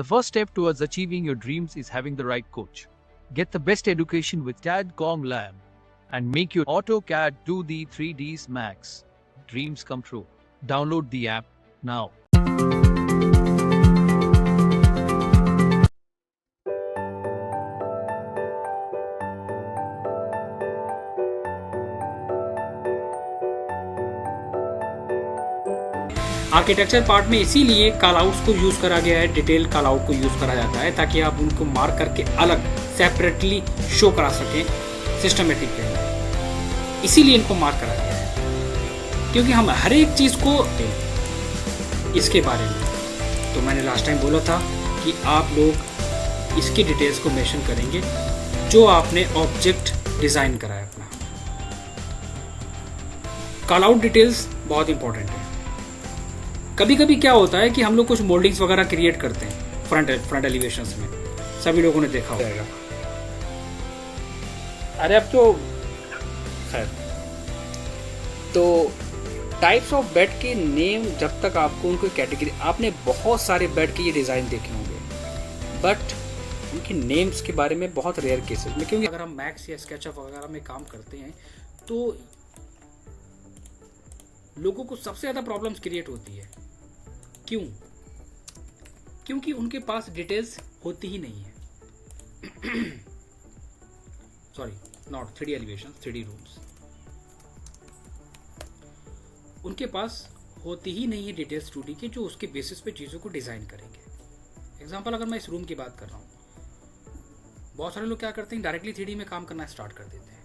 The first step towards achieving your dreams is having the right coach. Get the best education with TADCOM Lab and make your AutoCAD 2D 3Ds Max dreams come true. Download the app now. Architecture part में इसीलिए call outs को use करा गया है, detail call out को use करा जाता है ताकि आप उनको मार्क करके अलग सेपरेटली शो करा सकें सिस्टमेटिक वे। इसीलिए इनको मार्क करा गया है क्योंकि हम हर एक चीज़ को इसके बारे में, तो मैंने लास्ट टाइम बोला था कि आप लोग इसकी डिटेल्स को मेंशन करेंगे जो आपने ऑब्जेक्ट डिज़ाइन करा है अपना। कॉल आउट डिटेल्स बहुत इंपॉर्टेंट है। कभी कभी क्या होता है कि हम लोग कुछ मोल्डिंग्स वगैरह क्रिएट करते हैं फ्रंट एलिवेशंस में, सभी लोगों ने देखा होगा। अरे अब तो खैर, तो टाइप्स ऑफ बेड के नेम, जब तक आपको उनको कैटेगरी, आपने बहुत सारे बेड के ये डिज़ाइन देखे होंगे बट उनके नेम्स के बारे में बहुत रेयर केसेस में, क्योंकि अगर हम मैक्स या स्केचअप वगैरह में काम करते हैं तो लोगों को सबसे ज़्यादा प्रॉब्लम्स क्रिएट होती है। क्यों? क्योंकि उनके पास डिटेल्स होती ही नहीं है। Sorry, not 3D elevation, 3D rooms. उनके पास होती ही नहीं है डिटेल्स 2D के, जो उसके बेसिस पे चीज़ों को डिज़ाइन करेंगे। एग्जांपल, अगर मैं इस रूम की बात कर रहा हूँ, बहुत सारे लोग क्या करते हैं, डायरेक्टली 3D में काम करना स्टार्ट कर देते हैं।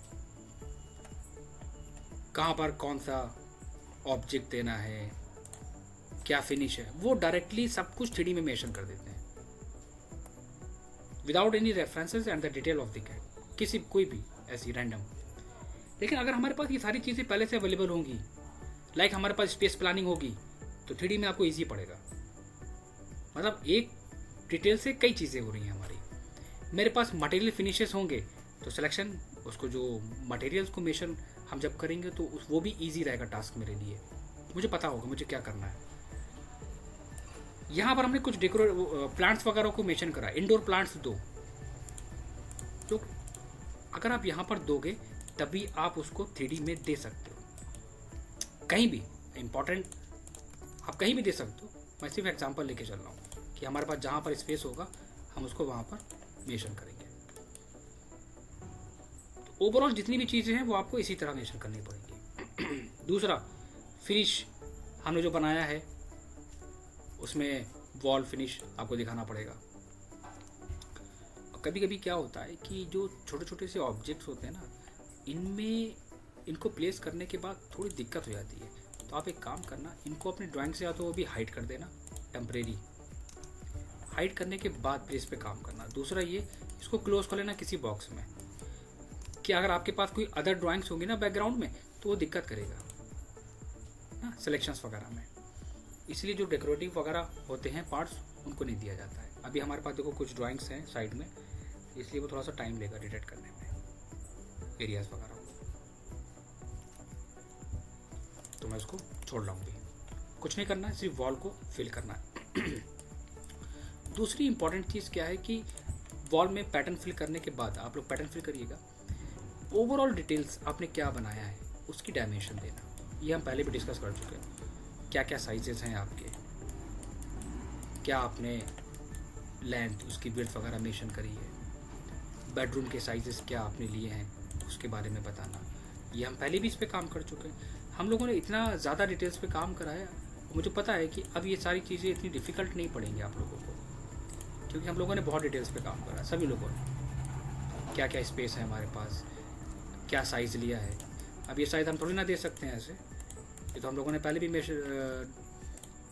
कहाँ पर कौन सा ऑब्जेक्ट देना है, क्या फिनिश है, वो डायरेक्टली सब कुछ 3D में मेंशन कर देते हैं without any references and the detail of the cat, किसी कोई भी ऐसी रैंडम। लेकिन अगर हमारे पास ये सारी चीज़ें पहले से अवेलेबल होंगी, लाइक हमारे पास स्पेस प्लानिंग होगी, तो 3D में आपको ईजी पड़ेगा। मतलब एक डिटेल से कई चीज़ें हो रही हैं हमारी। मेरे पास मटेरियल फिनिशेस होंगे तो सिलेक्शन, उसको जो मटेरियल्स को मेंशन हम जब करेंगे तो वो भी इजी रहेगा टास्क मेरे लिए, मुझे पता होगा मुझे क्या करना है। यहाँ पर हमने कुछ प्लांट्स वगैरह को मेंशन करा, इंडोर प्लांट्स दो, तो अगर आप यहाँ पर दोगे तभी आप उसको 3D में दे सकते हो। कहीं भी इंपॉर्टेंट, आप कहीं भी दे सकते हो। मैं सिर्फ एग्जांपल लेके चल रहा हूँ कि हमारे पास जहाँ पर स्पेस होगा हम उसको वहाँ पर मेंशन करेंगे। तो ओवरऑल जितनी भी चीज़ें हैं वो आपको इसी तरह मेंशन करनी पड़ेगी। दूसरा, फिनिश हमने जो बनाया है उसमें वॉल फिनिश आपको दिखाना पड़ेगा। और कभी कभी क्या होता है कि जो छोटे छोटे से ऑब्जेक्ट्स होते हैं ना, इनमें इनको प्लेस करने के बाद थोड़ी दिक्कत हो जाती है। तो आप एक काम करना, इनको अपने ड्राइंग से या तो वो भी हाइड कर देना, टेम्परेरी हाइड करने के बाद फिर इस पे काम करना। दूसरा ये, इसको क्लोज कर लेना किसी बॉक्स में, कि अगर आपके पास कोई अदर ड्राइंग्स होंगी ना बैकग्राउंड में तो वो दिक्कत करेगा ना सिलेक्शंस वगैरह में। इसलिए जो डेकोरेटिव वगैरह होते हैं पार्ट्स, उनको नहीं दिया जाता है। अभी हमारे पास देखो कुछ ड्राइंग्स हैं साइड में, इसलिए वो थोड़ा सा टाइम लेगा डिटेक्ट करने में एरियाज वगैरह, तो मैं उसको छोड़ रहा हूँ। कुछ नहीं करना है, सिर्फ वॉल को फिल करना है। दूसरी इंपॉर्टेंट चीज़ क्या है कि वॉल में पैटर्न फिल करने के बाद आप लोग पैटर्न फिल करिएगा, ओवरऑल डिटेल्स आपने क्या बनाया है उसकी डायमेंशन देना। ये हम पहले भी डिस्कस कर चुके हैं, क्या क्या साइजेस हैं आपके, क्या आपने लेंथ, उसकी विड्थ वगैरह मेंशन करी है, बेडरूम के साइजेस क्या आपने लिए हैं उसके बारे में बताना। ये हम पहले भी इस पे काम कर चुके हैं। हम लोगों ने इतना ज़्यादा डिटेल्स पे काम करा है, मुझे पता है कि अब ये सारी चीज़ें इतनी डिफ़िकल्ट नहीं पड़ेंगी आप लोगों को, क्योंकि हम लोगों ने बहुत डिटेल्स पे काम करा है सभी लोगों ने। क्या क्या स्पेस है हमारे पास, क्या साइज़ लिया है। अब ये साइज़ हम थोड़ी ना दे सकते हैं ऐसे, ये तो हम लोगों ने पहले भी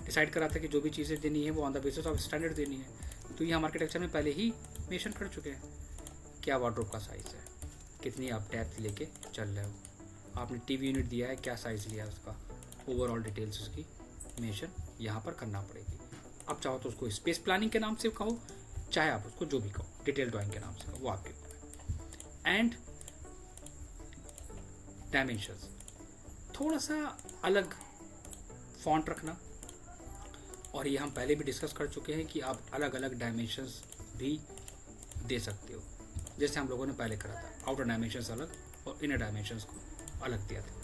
डिसाइड करा था कि जो भी चीज़ें देनी है वो on the basis of standard देनी है। तो ये हम आर्किटेक्चर में पहले ही मेंशन कर चुके हैं। क्या वार्डरोब का साइज़ है, कितनी आप डेप्थ लेके चल रहे हो, आपने टीवी यूनिट दिया है, क्या साइज़ लिया है उसका, ओवरऑल डिटेल्स उसकी मेंशन यहाँ पर करना पड़ेगी। आप चाहो तो उसको स्पेस प्लानिंग के नाम से कहो, चाहे आप उसको जो भी कहो, डिटेल ड्राइंग के नाम से कहो, वो आपके ऊपर है। एंड डायमेंशंस, थोड़ा सा अलग फॉन्ट रखना, और ये हम पहले भी डिस्कस कर चुके हैं कि आप अलग अलग डायमेंशंस भी दे सकते हो, जैसे हम लोगों ने पहले करा था, आउटर डायमेंशंस अलग और इनर डायमेंशंस को अलग दिया था।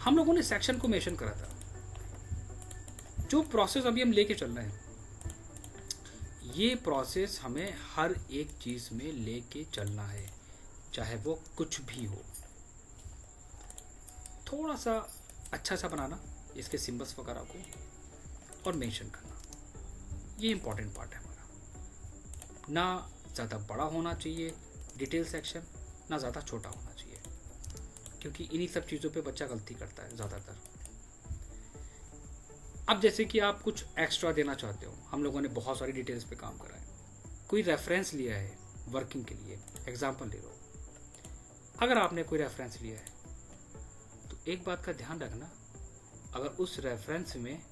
हम लोगों ने सेक्शन को मेंशन करा था। जो प्रोसेस अभी हम लेके चल रहे हैं, ये प्रोसेस हमें हर एक चीज में लेके चलना है, चाहे वो कुछ भी हो। थोड़ा सा अच्छा सा बनाना इसके सिंबल्स वगैरह को और मेंशन करना, ये इंपॉर्टेंट पार्ट है हमारा। ना ज़्यादा बड़ा होना चाहिए डिटेल सेक्शन, ना ज़्यादा छोटा होना चाहिए, क्योंकि इन्हीं सब चीज़ों पे बच्चा गलती करता है ज़्यादातर। अब जैसे कि आप कुछ एक्स्ट्रा देना चाहते हो, हम लोगों ने बहुत सारी डिटेल्स पे काम करा है, कोई रेफरेंस लिया है वर्किंग के लिए, एग्जाम्पल ले लो। अगर आपने कोई रेफरेंस लिया है तो एक बात का ध्यान रखना, अगर उस रेफरेंस में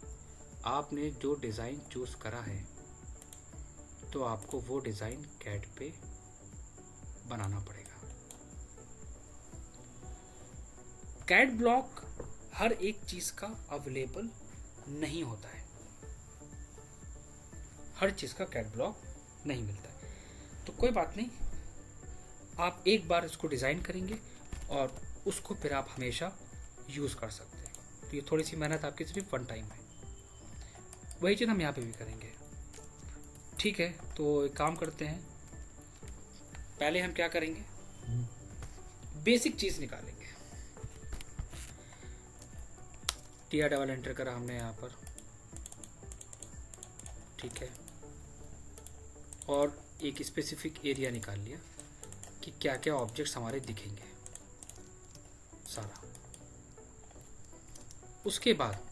आपने जो डिज़ाइन चूज़ करा है तो आपको वो डिज़ाइन कैड पे बनाना पड़ेगा। कैड ब्लॉक हर एक चीज़ का अवेलेबल नहीं होता है, हर चीज़ का कैड ब्लॉक नहीं मिलता है, तो कोई बात नहीं, आप एक बार इसको डिज़ाइन करेंगे और उसको फिर आप हमेशा यूज़ कर सकते हैं। तो ये थोड़ी सी मेहनत आपकी सिर्फ वन टाइम है, वही चीज़ हम यहाँ पे भी करेंगे। ठीक है, तो एक काम करते हैं, पहले हम क्या करेंगे, बेसिक चीज़ निकालेंगे। टी आर डबल एंटर करा हमने यहाँ पर, ठीक है, और एक स्पेसिफिक एरिया निकाल लिया कि क्या क्या ऑब्जेक्ट्स हमारे दिखेंगे सारा। उसके बाद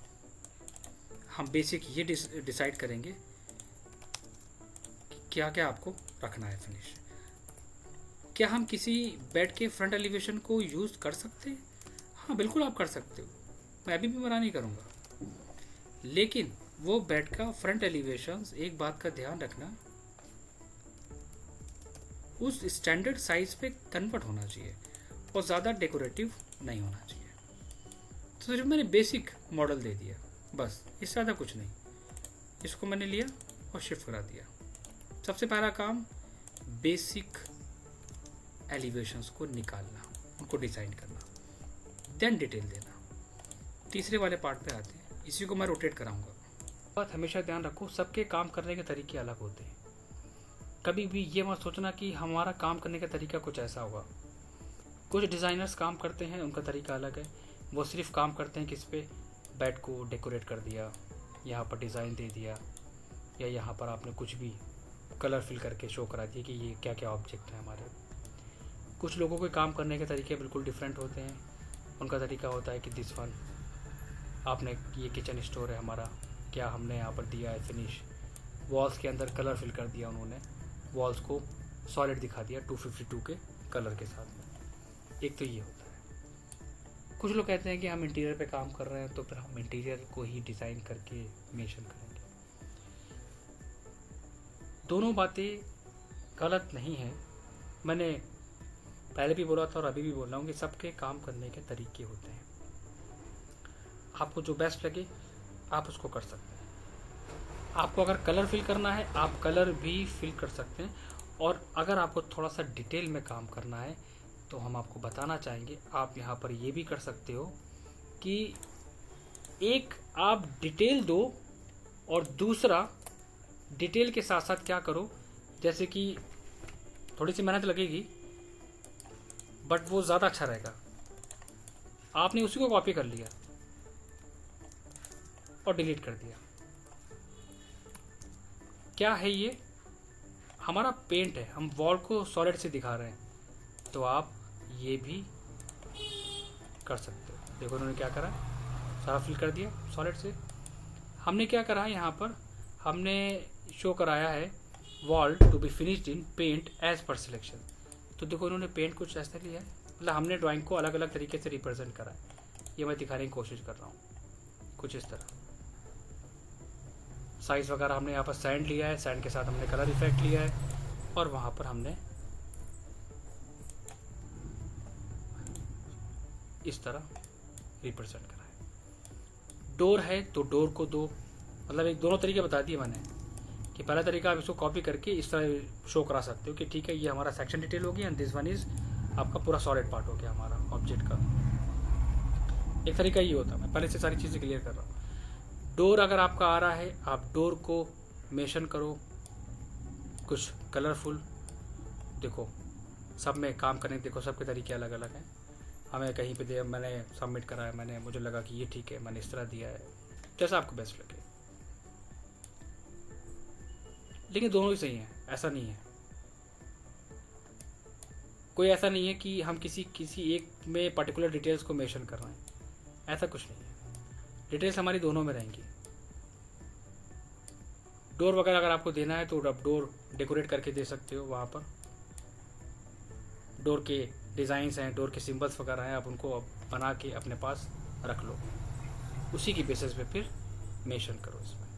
हम बेसिक ये डिसाइड करेंगे कि क्या क्या आपको रखना है फिनिश। क्या हम किसी बेड के फ्रंट एलिवेशन को यूज़ कर सकते हैं? हाँ बिल्कुल आप कर सकते हो, मैं अभी भी मना नहीं करूँगा, लेकिन वो बेड का फ्रंट एलिवेशन एक बात का ध्यान रखना, उस स्टैंडर्ड साइज पे कन्वर्ट होना चाहिए और ज़्यादा डेकोरेटिव नहीं होना चाहिए। तो सिर्फ मैंने बेसिक मॉडल दे दिया बस, इससे ज़्यादा कुछ नहीं। इसको मैंने लिया और शिफ्ट करा दिया। सबसे पहला काम बेसिक एलिवेशंस को निकालना, उनको डिज़ाइन करना, देन डिटेल देना। तीसरे वाले पार्ट पे आते हैं, इसी को मैं रोटेट कराऊंगा। बात हमेशा ध्यान रखो, सबके काम करने के तरीके अलग होते हैं। कभी भी ये मत सोचना कि हमारा काम करने का तरीका कुछ ऐसा होगा। कुछ डिज़ाइनर्स काम करते हैं, उनका तरीका अलग है, वो सिर्फ काम करते हैं किस पे, बेड को डेकोरेट कर दिया, यहाँ पर डिज़ाइन दे दिया, या यहाँ पर आपने कुछ भी कलर फिल करके शो करा दिया कि ये क्या क्या ऑब्जेक्ट है हमारे। कुछ लोगों के काम करने के तरीके बिल्कुल डिफरेंट होते हैं। उनका तरीका होता है कि दिस वन, आपने ये किचन स्टोर है हमारा, क्या हमने यहाँ पर दिया है फिनिश, वॉल्स के अंदर कलर फिल कर दिया उन्होंने, वॉल्स को सॉलिड दिखा दिया 252 के कलर के साथ में। एक तो ये होता है। कुछ लोग कहते हैं कि हम इंटीरियर पे काम कर रहे हैं तो फिर हम इंटीरियर को ही डिज़ाइन करके मेंशन करेंगे। दोनों बातें गलत नहीं हैं। मैंने पहले भी बोला था और अभी भी बोल रहा हूँ कि सबके काम करने के तरीके होते हैं। आपको जो बेस्ट लगे आप उसको कर सकते हैं। आपको अगर कलर फिल करना है आप कलर भी फिल कर सकते हैं, और अगर आपको थोड़ा सा डिटेल में काम करना है तो हम आपको बताना चाहेंगे, आप यहाँ पर ये भी कर सकते हो कि एक आप डिटेल दो और दूसरा डिटेल के साथ साथ क्या करो, जैसे कि थोड़ी सी मेहनत लगेगी बट वो ज़्यादा अच्छा रहेगा। आपने उसी को कॉपी कर लिया और डिलीट कर दिया। क्या है ये? हमारा पेंट है, हम वॉल को सॉलिड से दिखा रहे हैं, तो आप ये भी कर सकते हो। देखो उन्होंने क्या करा, सारा फिल कर दिया सॉलिड से। हमने क्या करा है, यहाँ पर हमने शो कराया है wall to be finished in paint as per selection. तो देखो उन्होंने पेंट कुछ ऐसा लिया है, मतलब हमने ड्राइंग को अलग अलग तरीके से रिप्रेजेंट करा है। ये मैं दिखाने की कोशिश कर रहा हूँ, कुछ इस तरह। साइज़ वगैरह हमने यहाँ पर सैंड लिया है, सैंड के साथ हमने कलर इफेक्ट लिया है, और वहाँ पर हमने इस तरह रिप्रेजेंट करा है। डोर है तो डोर को दो, मतलब एक दोनों तरीके बता दिए मैंने कि पहला तरीका आप इसको कॉपी करके इस तरह शो करा सकते हो कि ठीक है ये हमारा सेक्शन डिटेल हो गया एंड दिस वन इज आपका पूरा सॉलिड पार्ट हो गया हमारा ऑब्जेक्ट का। एक तरीका ये होता है, मैं पहले से सारी चीज़ें क्लियर कर रहा हूँ। डोर अगर आपका आ रहा है, आप डोर को मेंशन करो कुछ कलरफुल। देखो सब में काम करने देखो सबके तरीके अलग अलग हैं। हमें कहीं पे दे मैंने सबमिट करा है, मैंने मुझे लगा कि ये ठीक है, मैंने इस तरह दिया है, जैसा आपको बेस्ट लगे। लेकिन दोनों ही सही हैं, ऐसा नहीं है, कोई ऐसा नहीं है कि हम किसी एक में पर्टिकुलर डिटेल्स को मेंशन कर रहे हैं, ऐसा कुछ नहीं है। डिटेल्स हमारी दोनों में रहेंगी। डोर वगैरह अगर आपको देना है तो आप डोर डेकोरेट करके दे सकते हो, वहाँ पर डोर के डिज़ाइंस हैं, डोर के सिंबल्स वगैरह हैं, आप उनको बना के अपने पास रख लो, उसी की बेसिस पे फिर मेंशन करो इसमें,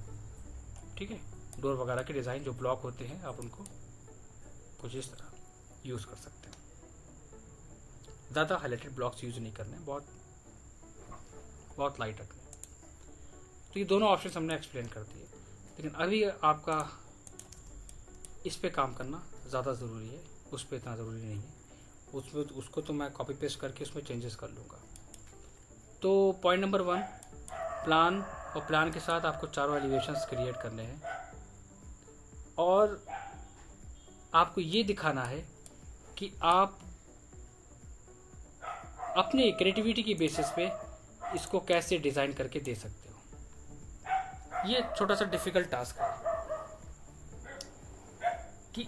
ठीक है। डोर वगैरह के डिज़ाइन जो ब्लॉक होते हैं आप उनको कुछ इस तरह यूज़ कर सकते हैं। ज़्यादा हाईलाइटेड ब्लॉक्स यूज़ नहीं करने, बहुत लाइट रखने। तो ये दोनों ऑप्शन हमने एक्सप्लेन कर दिए, लेकिन अभी आपका इस पे काम करना ज़्यादा ज़रूरी है, उस पर इतना ज़रूरी नहीं है। उसको तो मैं कॉपी पेस्ट करके उसमें चेंजेस कर लूँगा। तो पॉइंट नंबर 1, प्लान, और प्लान के साथ आपको चारों एलिवेशंस क्रिएट करने हैं और आपको ये दिखाना है कि आप अपने क्रिएटिविटी की बेसिस पे इसको कैसे डिज़ाइन करके दे सकते हो। ये छोटा सा डिफ़िकल्ट टास्क है कि